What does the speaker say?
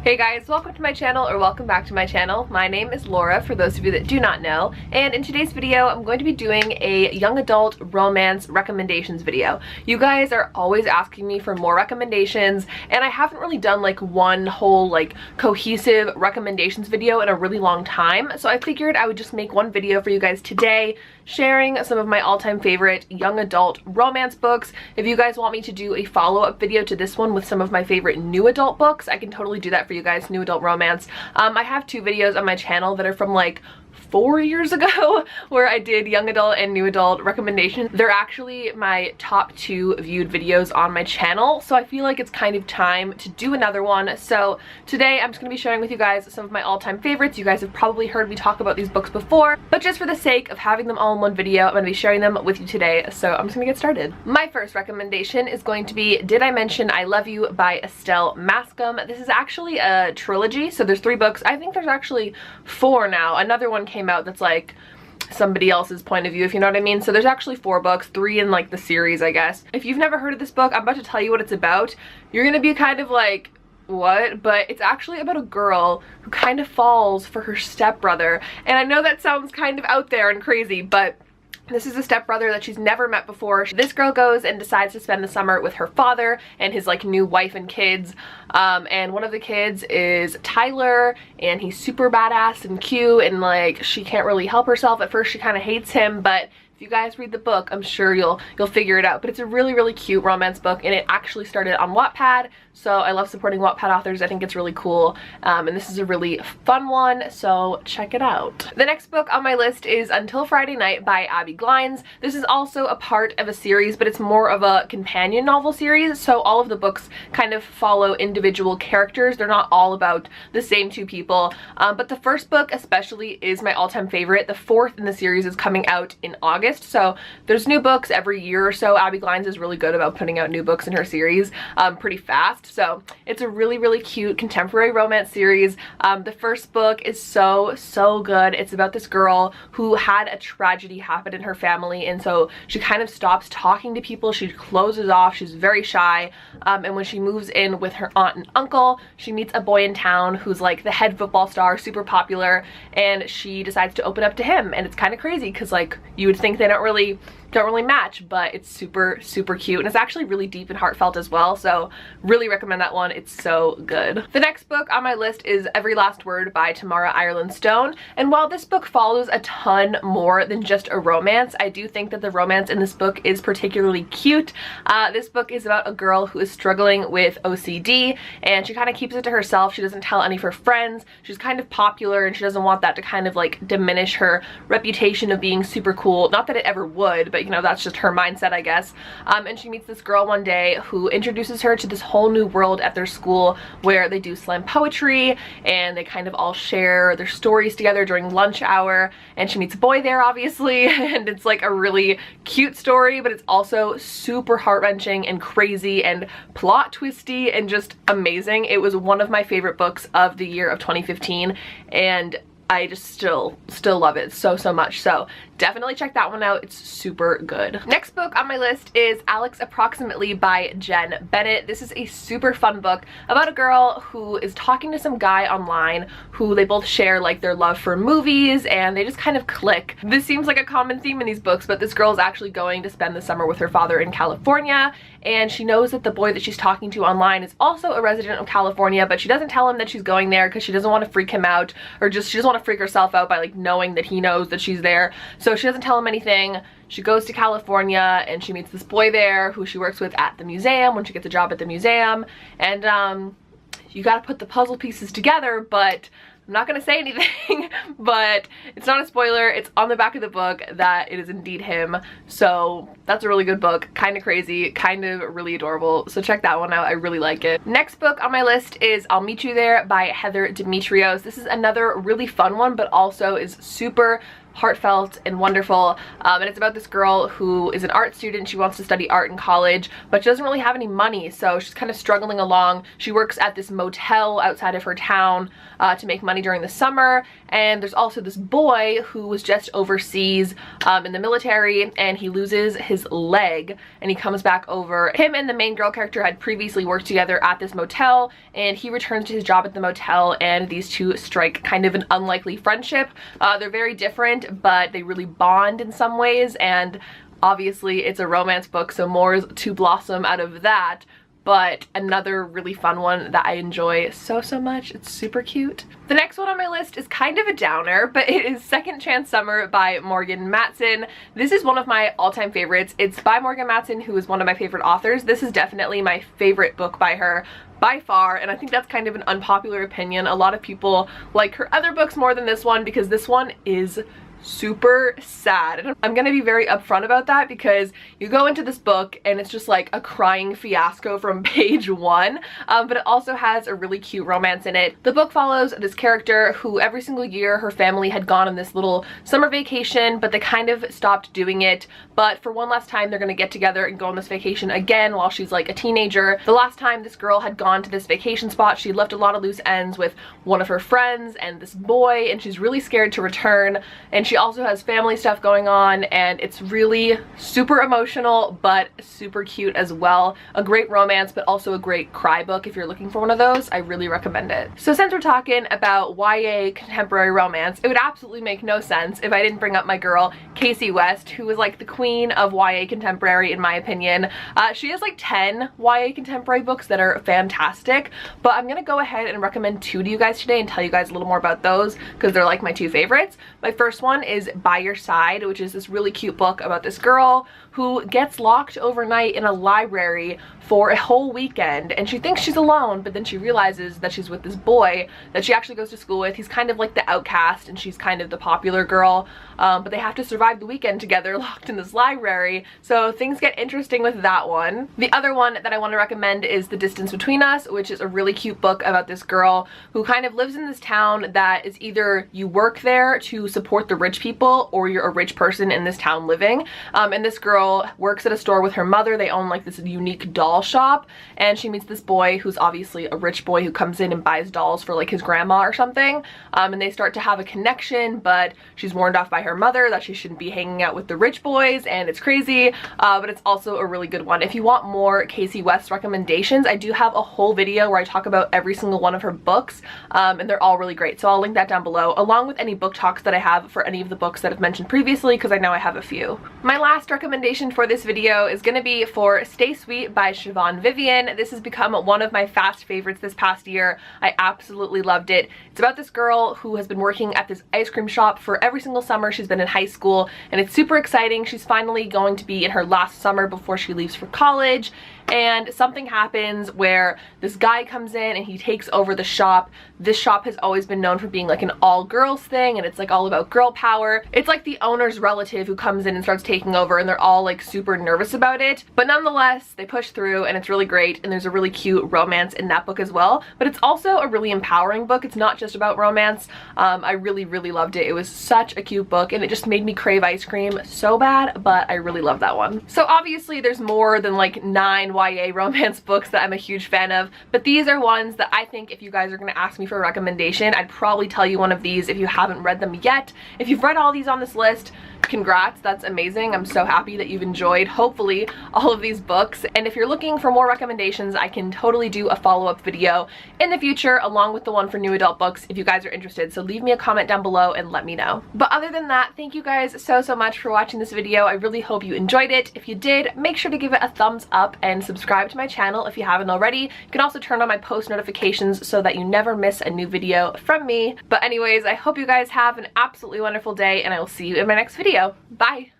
Hey guys, welcome to my channel, or welcome back to my channel. My name is Laura, for those of you that do not know, and in today's video I'm going to be doing a young adult romance recommendations video. You guys are always asking me for more recommendations, and I haven't really done like one whole like cohesive recommendations video in a really long time, so I figured I would just make one video for you guys today, sharing some of my all-time favorite young adult romance books. If you guys want me to do a follow-up video to this one with some of my favorite new adult books, I can totally do that for you guys, new adult romance. I have two videos on my channel that are from like 4 years ago where I did young adult and new adult recommendations. They're actually my top 2 viewed videos on my channel, so I feel like it's kind of time to do another one. So today I'm just going to be sharing with you guys some of my all-time favorites. You guys have probably heard me talk about these books before, but just for the sake of having them all in one video, I'm going to be sharing them with you today, so I'm just going to get started. My first recommendation is going to be Did I Mention I Love You by Estelle Mascom. This is actually a trilogy, so there's 3 books. I think there's actually 4 now. Another one came out that's like somebody else's point of view, if you know what I mean. So there's actually 4 books, 3 in like the series, I guess. If you've never heard of this book, I'm about to tell you what it's about. You're gonna be kind of like, what? But it's actually about a girl who kind of falls for her stepbrother. And I know that sounds kind of out there and crazy, but this is a stepbrother that she's never met before. This girl goes and decides to spend the summer with her father and his like new wife and kids. And one of the kids is Tyler, and he's super badass and cute, and like she can't really help herself. At first she kind of hates him, but if you guys read the book, I'm sure you'll figure it out. But it's a really cute romance book, and it actually started on Wattpad, so I love supporting Wattpad authors. I think it's really cool, and this is a really fun one, so check it out. The next book on my list is Until Friday Night by Abbi Glines. This is also a part of a series, but it's more of a companion novel series, so all of the books kind of follow individual characters. They're not all about the same 2 people, but the first book especially is my all-time favorite. The 4th in the series is coming out in August. So there's new books every year or so. Abbi Glines is really good about putting out new books in her series pretty fast. So it's a really cute contemporary romance series. The first book is so good. It's about this girl who had a tragedy happen in her family, and so she kind of stops talking to people. She closes off. She's very shy. And when she moves in with her aunt and uncle, she meets a boy in town who's like the head football star, super popular, and she decides to open up to him. And it's kind of crazy because like you would think they don't really match, but it's super cute, and it's actually really deep and heartfelt as well, so really recommend that one. It's so good. The next book on my list is Every Last Word by Tamara Ireland Stone, and while this book follows a ton more than just a romance, I do think that the romance in this book is particularly cute. This book is about a girl who is struggling with OCD, and she kind of keeps it to herself. She doesn't tell any of her friends. She's kind of popular, and she doesn't want that to kind of like diminish her reputation of being super cool. Not that it ever would, but you know, that's just her mindset, I guess. And she meets this girl one day who introduces her to this whole new world at their school where they do slam poetry, and they kind of all share their stories together during lunch hour, and she meets a boy there, obviously, and it's like a really cute story, but it's also super heart-wrenching and crazy and plot twisty and just amazing. It was one of my favorite books of the year of 2015, and I just still love it so much. So definitely check that one out. It's super good. Next book on my list is Alex Approximately by Jen Bennett. This is a super fun book about a girl who is talking to some guy online who they both share like their love for movies, and they just kind of click. This seems like a common theme in these books, but this girl is actually going to spend the summer with her father in California, and she knows that the boy that she's talking to online is also a resident of California, but she doesn't tell him that she's going there because she doesn't want to freak him out, or just she doesn't want to freak herself out by like knowing that he knows that she's there. So she doesn't tell him anything. She goes to California, and she meets this boy there who she works with at the museum when she gets a job at the museum, and you gotta put the puzzle pieces together, but I'm not gonna say anything, but it's not a spoiler. It's on the back of the book that it is indeed him. So that's a really good book. Kind of crazy, kind of really adorable. So check that one out. I really like it. Next book on my list is I'll Meet You There by Heather Demetrios. This is another really fun one, but also is super heartfelt and wonderful. And it's about this girl who is an art student. She wants to study art in college, but she doesn't really have any money, so she's kind of struggling along. She works at this motel outside of her town to make money during the summer, and there's also this boy who was just overseas in the military, and he loses his leg and he comes back over. Him and the main girl character had previously worked together at this motel, and he returns to his job at the motel, and these two strike kind of an unlikely friendship. They're very different, but they really bond in some ways, and obviously it's a romance book, so more is to blossom out of that. But another really fun one that I enjoy so much. It's super cute. The next one on my list is kind of a downer, but it is Second Chance Summer by Morgan Matson. This is one of my all-time favorites. It's by Morgan Matson, who is one of my favorite authors. This is definitely my favorite book by her by far, and I think that's kind of an unpopular opinion. A lot of people like her other books more than this one because this one is super sad. And I'm gonna be very upfront about that because you go into this book and it's just like a crying fiasco from page one, but it also has a really cute romance in it. The book follows this character who every single year her family had gone on this little summer vacation, but they kind of stopped doing it. But for one last time they're gonna get together and go on this vacation again while she's like a teenager. The last time this girl had gone to this vacation spot, she left a lot of loose ends with one of her friends and this boy, and she's really scared to return. And she also has family stuff going on, and it's really super emotional but super cute as well. A great romance, but also a great cry book. If you're looking for one of those, I really recommend it. So since we're talking about YA contemporary romance, it would absolutely make no sense if I didn't bring up my girl Casey West, who is like the queen of YA contemporary in my opinion. She has like 10 YA contemporary books that are fantastic, but I'm gonna go ahead and recommend 2 to you guys today and tell you guys a little more about those because they're like my 2 favorites. My first one is By Your Side, which is this really cute book about this girl who gets locked overnight in a library for a whole weekend, and she thinks she's alone, but then she realizes that she's with this boy that she actually goes to school with. He's kind of like the outcast and she's kind of the popular girl, but they have to survive the weekend together locked in this library, so things get interesting with that one. The other one that I want to recommend is The Distance Between Us, which is a really cute book about this girl who kind of lives in this town that is either you work there to support the rich people or you're a rich person in this town living, and this girl works at a store with her mother. They own like this unique doll shop, and she meets this boy who's obviously a rich boy who comes in and buys dolls for like his grandma or something, and they start to have a connection, but she's warned off by her mother that she shouldn't be hanging out with the rich boys, and it's crazy, but it's also a really good one. If you want more Casey West recommendations, I do have a whole video where I talk about every single one of her books, and they're all really great, so I'll link that down below along with any book talks that I have for any of the books that I've mentioned previously, because I know I have a few. My last recommendation for this video is going to be for Stay Sweet by Siobhan Vivian. This has become one of my fast favorites this past year. I absolutely loved it. It's about this girl who has been working at this ice cream shop for every single summer she's been in high school, and it's super exciting. She's finally going to be in her last summer before she leaves for college, and something happens where this guy comes in and he takes over the shop. This shop has always been known for being like an all-girls thing, and it's like all about girl power. It's like the owner's relative who comes in and starts taking over, and they're all like super nervous about it, but nonetheless they push through, and it's really great, and there's a really cute romance in that book as well. But it's also a really empowering book. It's not just about romance. I really loved it. It was such a cute book, and it just made me crave ice cream so bad, but I really love that one. So obviously there's more than like 9 YA romance books that I'm a huge fan of, but these are ones that I think if you guys are going to ask me for a recommendation, I'd probably tell you one of these if you haven't read them yet. If you've read all these on this list, congrats, that's amazing. I'm so happy that you've enjoyed, hopefully, all of these books. And if you're looking for more recommendations, I can totally do a follow-up video in the future along with the one for new adult books if you guys are interested. So leave me a comment down below and let me know. But other than that, thank you guys so much for watching this video. I really hope you enjoyed it. If you did, make sure to give it a thumbs up and subscribe to my channel if you haven't already. You can also turn on my post notifications so that you never miss a new video from me. But anyways, I hope you guys have an absolutely wonderful day, and I will see you in my next video. Bye!